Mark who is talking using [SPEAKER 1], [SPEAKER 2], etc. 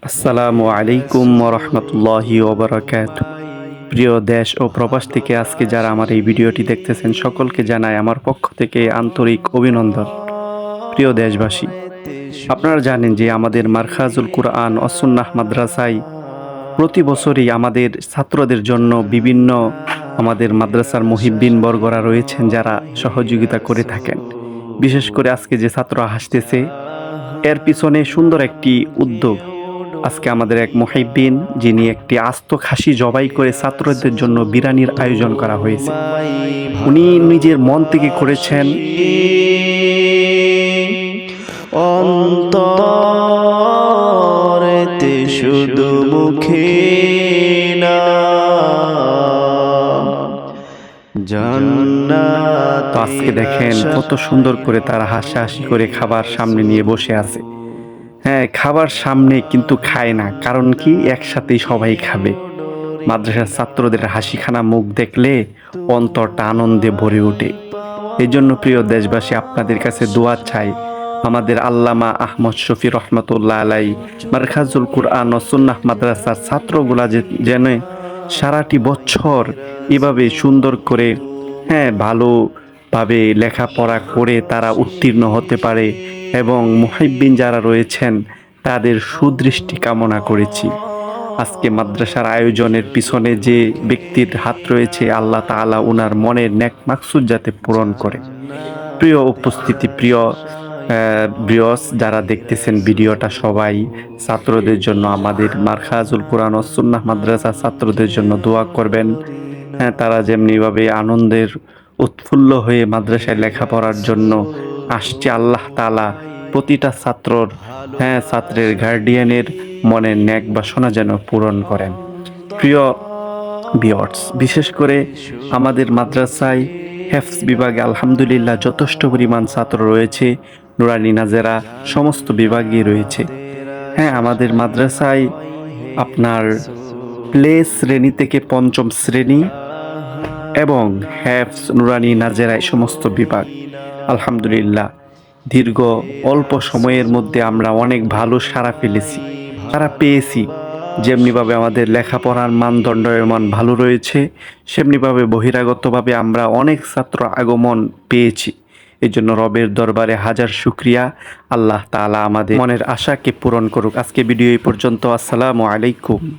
[SPEAKER 1] আসসালামু আলাইকুম রহমতুল্লাহি ওবরাকাতুহু। প্রিয় দেশ ও প্রবাস থেকে আজকে যারা আমার এই ভিডিওটি দেখতেছেন সকলকে জানাই আমার পক্ষ থেকে আন্তরিক অভিনন্দন। প্রিয় দেশবাসী, আপনারা জানেন যে আমাদের মারখাজুল কুরআন ও সুন্নাহ মাদ্রাসায় প্রতি বছরই আমাদের ছাত্রদের জন্য বিভিন্ন আমাদের মাদ্রাসার মুহিব্বিন বর্গরা রয়েছেন যারা সহযোগিতা করে থাকেন। বিশেষ করে আজকে যে ছাত্র হাসতেছে এর পিছনে সুন্দর একটি উদ্যোগ। আজকে আমাদের এক মুহিব্বিন যিনি একটি আস্ত খাসি জবাই করে ছাত্রদের জন্য বিরিয়ানির আয়োজন করা হয়েছে। উনি নিজের মন থেকে করেছেন।
[SPEAKER 2] অন্তরেতে শুধু মুখে না জান্নাত।
[SPEAKER 1] তো আজকে দেখেন কত সুন্দর করে তারা হাসাহাসি করে খাবার সামনে নিয়ে বসে আছে। হ্যাঁ, খাবার সামনে কিন্তু খায় না, কারণ কি একসাথেই সবাই খাবে। মাদ্রাসার ছাত্রদের হাসিখানা মুখ দেখলে অন্তরটা আনন্দে ভরে ওঠে। এই জন্য প্রিয় দেশবাসী, আপনাদের কাছে দোয়া চাই আমাদের আল্লামা আহমদ শফি রহমতুল্লাহ আলাই মারখাজুল কুরআন ও সুন্নাহ মাদ্রাসার ছাত্রগুলা যেন সারাটি বছর এভাবে সুন্দর করে ভালোভাবে লেখাপড়া করে তারা উত্তীর্ণ হতে পারে, এবং মুহিব্বিন যারা রয়েছেন তাদের সুদৃষ্টি কামনা করেছি। আজকে মাদ্রাসার আয়োজনের পিছনে যে ব্যক্তির হাত রয়েছে, আল্লাহ তাআলা ওনার মনের নেক মাকসুদ যাতে পূরণ করে। প্রিয় উপস্থিতি, প্রিয় ব্রিয়স যারা দেখতেছেন ভিডিওটা, সবাই ছাত্রদের জন্য, আমাদের মারখাজুল কুরআন ও সুন্নাহ মাদ্রাসা ছাত্রদের জন্য দোয়া করবেন। হ্যাঁ, তারা যেমনিভাবে আনন্দের উৎফুল্ল হয়ে মাদ্রাসায় লেখাপড়ার জন্য আসছে, আল্লাহ তাআলা প্রতিটা ছাত্রের গার্ডিয়ানের মনের নেক বাসনা যেন পূরণ করেন। প্রিয় ভিউয়ার্স, বিশেষ করে আমাদের মাদ্রাসায় হেফজ বিভাগে আলহামদুলিল্লাহ যথেষ্ট পরিমাণ ছাত্র রয়েছে। নুরানি নাজেরা সমস্ত বিভাগই রয়েছে। হ্যাঁ, আমাদের মাদ্রাসায় আপনার প্লে শ্রেণী থেকে পঞ্চম শ্রেণী এবং হেফজ নুরানি নাজেরা এই সমস্ত বিভাগ আলহামদুলিল্লাহ দীর্ঘ অল্প সময়ের মধ্যে আমরা অনেক ভালো সাড়া পেয়েছি। যেমনিভাবে আমাদের লেখাপড়ার মানদণ্ড এমন ভালো রয়েছে, সেমনিভাবে বহিরাগতভাবে আমরা অনেক ছাত্র আগমন পেয়েছি। এই জন্য রবের দরবারে হাজার শুকরিয়া। আল্লাহ তাআলা আমাদের মনের আশাকে পূরণ করুক। আজকে ভিডিও এই পর্যন্ত। আসসালামু আলাইকুম।